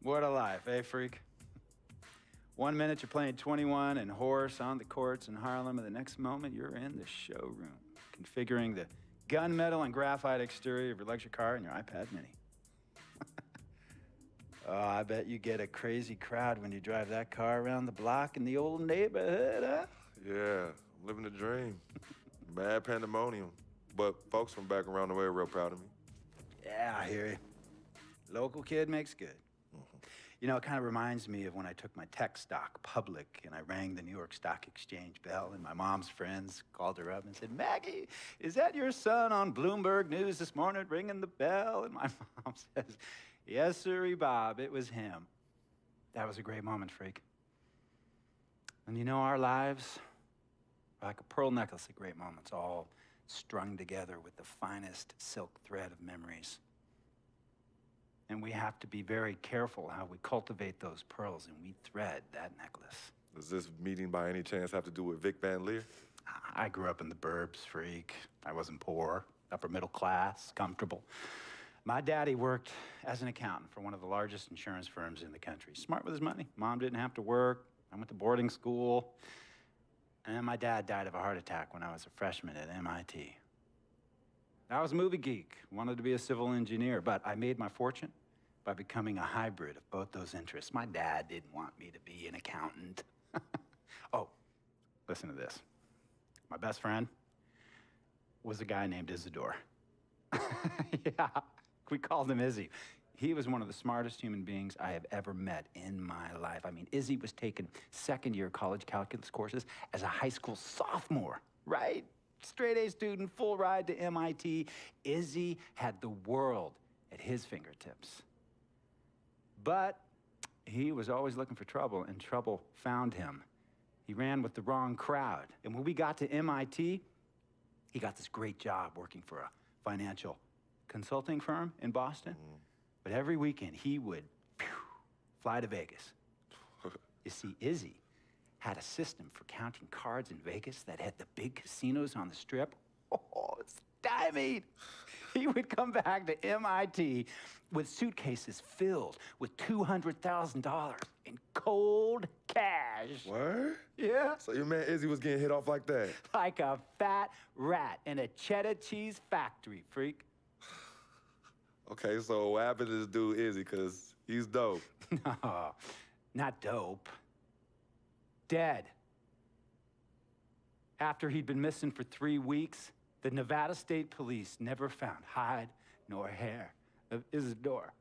What a life, eh, freak? 1 minute you're playing 21 and horse on the courts in Harlem, and the next moment you're in the showroom, configuring the gunmetal and graphite exterior of your luxury car and your iPad mini. Oh, I bet you get a crazy crowd when you drive that car around the block in the old neighborhood, huh? Yeah, I'm living the dream. Mad pandemonium. But folks from back around the way are real proud of me. Yeah, I hear you. Local kid makes good. You know, it kind of reminds me of when I took my tech stock public and I rang the New York Stock Exchange bell, and my mom's friends called her up and said, "Maggie, is that your son on Bloomberg News this morning ringing the bell?" And my mom says, "Yes, sirree, Bob, it was him." That was a great moment, freak. And you know, our lives are like a pearl necklace of great moments, all strung together with the finest silk thread of memories. And we have to be very careful how we cultivate those pearls and we thread that necklace. Does this meeting by any chance have to do with Vic Van Leer? I grew up in the burbs, freak. I wasn't poor, upper middle class, comfortable. My daddy worked as an accountant for one of the largest insurance firms in the country. Smart with his money. Mom didn't have to work. I went to boarding school. And then my dad died of a heart attack when I was a freshman at MIT. I was a movie geek, wanted to be a civil engineer, but I made my fortune by becoming a hybrid of both those interests. My dad didn't want me to be an accountant. Oh, listen to this. My best friend was a guy named Isidore. Yeah, we called him Izzy. He was one of the smartest human beings I have ever met in my life. I mean, Izzy was taking second-year college calculus courses as a high school sophomore, right? Straight-A student, full ride to MIT. Izzy had the world at his fingertips. But he was always looking for trouble, and trouble found him. He ran with the wrong crowd. And when we got to MIT, he got this great job working for a financial consulting firm in Boston. But every weekend, he would fly to Vegas. You see, Izzy had a system for counting cards in Vegas that had the big casinos on the Strip. Oh, stymied. He would come back to MIT with suitcases filled with $200,000 in cold cash. What? Yeah. So your man Izzy was getting hit off like that? Like a fat rat in a cheddar cheese factory, freak. Okay, so what happened to this dude Izzy, because he's dope? No, not dope. Dead. After he'd been missing for 3 weeks, the Nevada State Police never found hide nor hair of Isidore.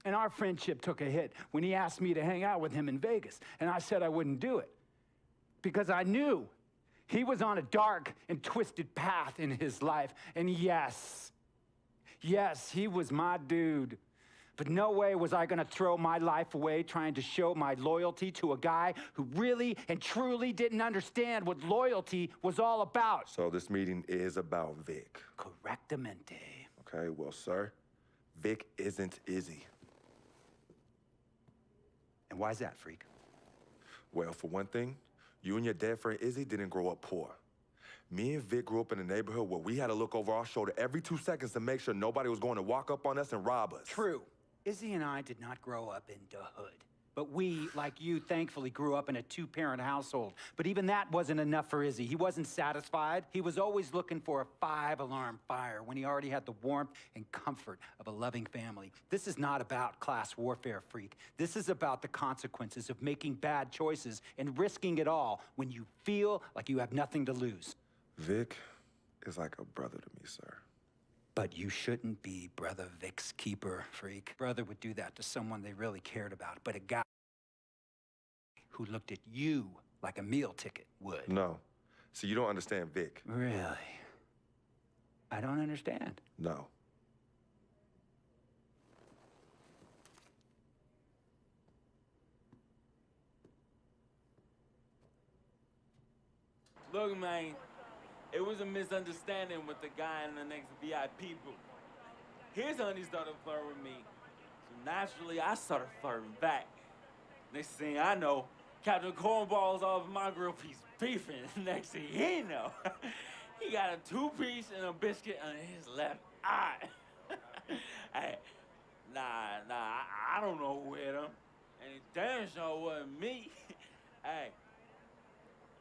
And our friendship took a hit when he asked me to hang out with him in Vegas, and I said I wouldn't do it because I knew he was on a dark and twisted path in his life. And yes, he was my dude. But no way was I gonna throw my life away trying to show my loyalty to a guy who really and truly didn't understand what loyalty was all about. So this meeting is about Vic. Correctamente. Okay, well, sir, Vic isn't Izzy. And why's that, freak? Well, for one thing, you and your dead friend Izzy didn't grow up poor. Me and Vic grew up in a neighborhood where we had to look over our shoulder every 2 seconds to make sure nobody was going to walk up on us and rob us. True. Izzy and I did not grow up in the hood. But we, like you, thankfully grew up in a 2-parent household. But even that wasn't enough for Izzy. He wasn't satisfied. He was always looking for a 5-alarm fire when he already had the warmth and comfort of a loving family. This is not about class warfare, freak. This is about the consequences of making bad choices and risking it all when you feel like you have nothing to lose. Vic is like a brother to me, sir. But you shouldn't be Brother Vic's keeper, freak. Brother would do that to someone they really cared about, but a guy who looked at you like a meal ticket would. No. See, you don't understand Vic. Really? I don't understand. No. Look, man, it was a misunderstanding with the guy in the next VIP booth. His honey started flirting with me, so naturally I started flirting back. Next thing I know, Captain Cornball's off my grill piece beefing. Next thing he know, he got a 2-piece and a biscuit on his left eye. Hey, I don't know who hit him. And it damn sure wasn't me. Hey,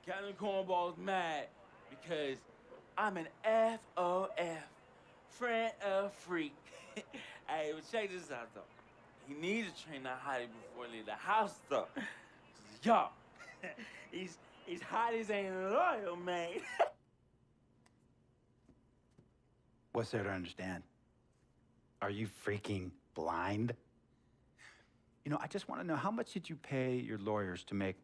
Captain Cornball's mad because I'm an FOF, friend of freak. Hey, but check this out, though. He needs to train that hottie before he leave the house, though. Yo, he's hotties ain't loyal, man. What's there to understand? Are you freaking blind? You know, I just want to know, how much did you pay your lawyers to make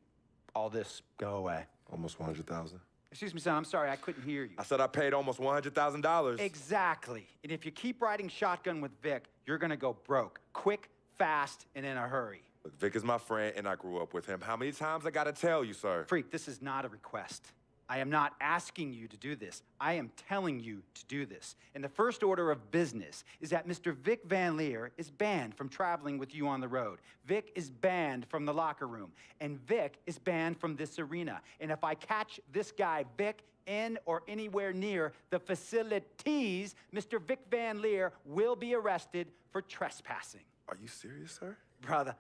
all this go away? Almost 100,000. Excuse me, son, I'm sorry, I couldn't hear you. I said I paid almost $100,000. Exactly. And if you keep riding shotgun with Vic, you're gonna go broke. Quick, fast, and in a hurry. Look, Vic is my friend, and I grew up with him. How many times I gotta tell you, sir? Freak, this is not a request. I am not asking you to do this. I am telling you to do this. And the first order of business is that Mr. Vic Van Leer is banned from traveling with you on the road. Vic is banned from the locker room. And Vic is banned from this arena. And if I catch this guy, Vic, in or anywhere near the facilities, Mr. Vic Van Leer will be arrested for trespassing. Are you serious, sir? Brother,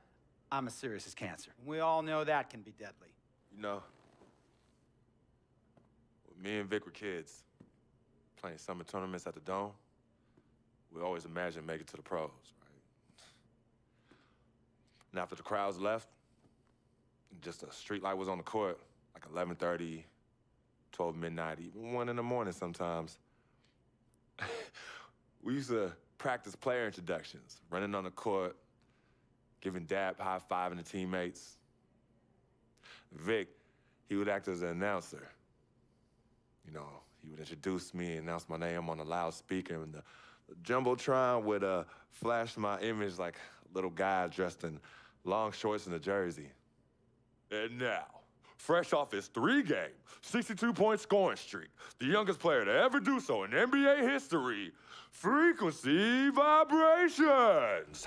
I'm as serious as cancer. We all know that can be deadly. You know, when me and Vic were kids, playing summer tournaments at the Dome, we always imagined making it to the pros, right? And after the crowds left, just a street light was on the court, like 11:30, 12 midnight, even 1 in the morning sometimes. We used to practice player introductions, running on the court, giving dap, high-fiving the teammates. Vic, he would act as an announcer. You know, he would introduce me, announce my name on the loudspeaker, and the Jumbotron would flash my image like a little guy dressed in long shorts and a jersey. And now, fresh off his 3-game, 62-point scoring streak, the youngest player to ever do so in NBA history, Frequency Vibrations.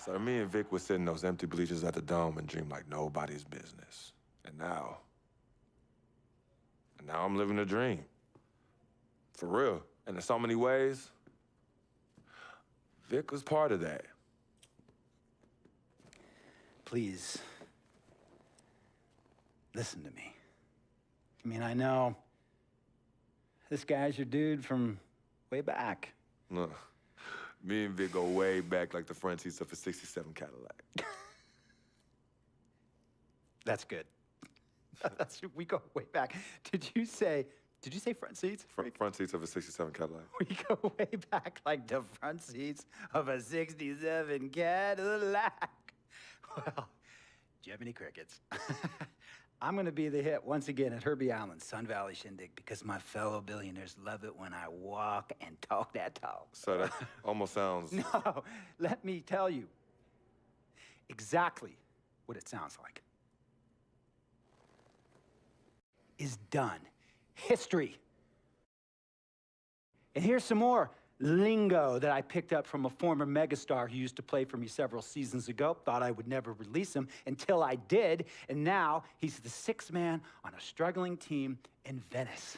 So me and Vic would sit in those empty bleachers at the Dome and dream like nobody's business. And now I'm living a dream. For real. And in so many ways, Vic was part of that. Please, listen to me. I mean, I know this guy's your dude from way back. Look, me and Vic go way back like the front seats of a '67 Cadillac. That's good. We go way back. Did you say front seats? Front seats of a '67 Cadillac. We go way back like the front seats of a '67 Cadillac. Well, do you have any crickets? I'm gonna be the hit once again at Herbie Allen's Sun Valley Shindig because my fellow billionaires love it when I walk and talk that talk. So that almost sounds... No, let me tell you exactly what it sounds like. Is done. History. And here's some more lingo that I picked up from a former megastar who used to play for me several seasons ago. Thought I would never release him until I did. And now he's the 6th man on a struggling team in Venice.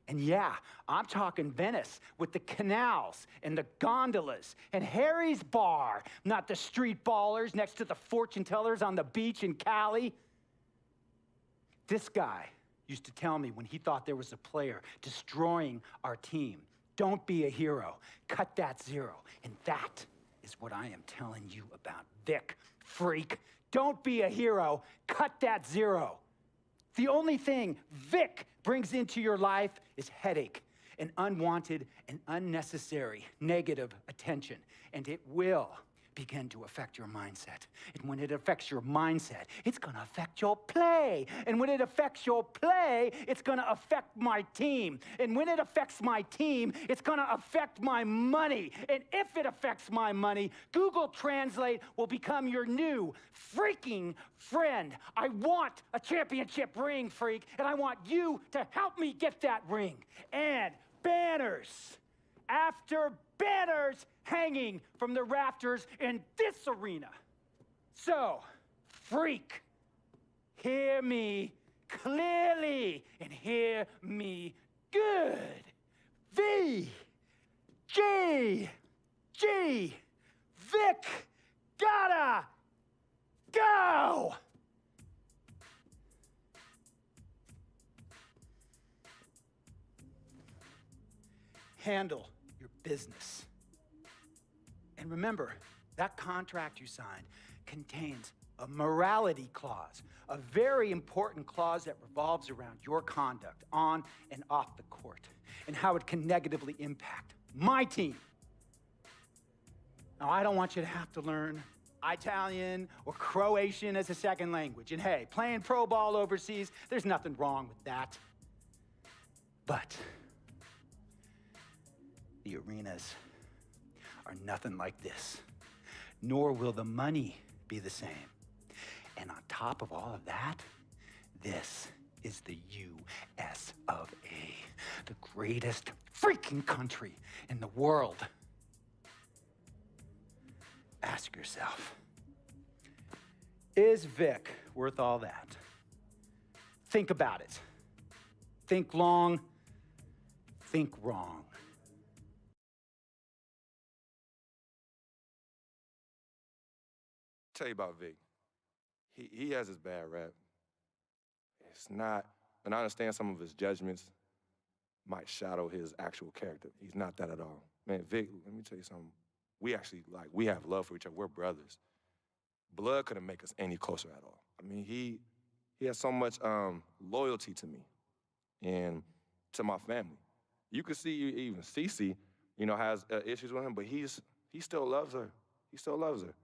And yeah, I'm talking Venice with the canals and the gondolas and Harry's Bar, not the street ballers next to the fortune tellers on the beach in Cali. This guy used to tell me when he thought there was a player destroying our team, don't be a hero, cut that zero. And that is what I am telling you about Vic, freak. Don't be a hero, cut that zero. The only thing Vic brings into your life is headache and unwanted and unnecessary negative attention. And it will begin to affect your mindset. And when it affects your mindset, it's gonna affect your play. And when it affects your play, it's gonna affect my team. And when it affects my team, it's gonna affect my money. And if it affects my money, Google Translate will become your new freaking friend. I want a championship ring, freak, and I want you to help me get that ring. And banners after banners hanging from the rafters in this arena. So, freak, hear me clearly and hear me good. V, G, G, Vic, gotta go! Handle your business. And remember, that contract you signed contains a morality clause, a very important clause that revolves around your conduct on and off the court, and how it can negatively impact my team. Now, I don't want you to have to learn Italian or Croatian as a second language. And hey, playing pro ball overseas, there's nothing wrong with that. But the arenas are nothing like this, nor will the money be the same. And on top of all of that, this is the US of A, the greatest freaking country in the world. Ask yourself, is Vic worth all that? Think about it. Think long, think wrong. Tell you about Vic. He has his bad rap. It's not, and I understand some of his judgments might shadow his actual character. He's not that at all. Man, Vic, let me tell you something. We actually, we have love for each other. We're brothers. Blood couldn't make us any closer at all. I mean, he has so much loyalty to me and to my family. You could see even Cece, has issues with him, but he still loves her. He still loves her.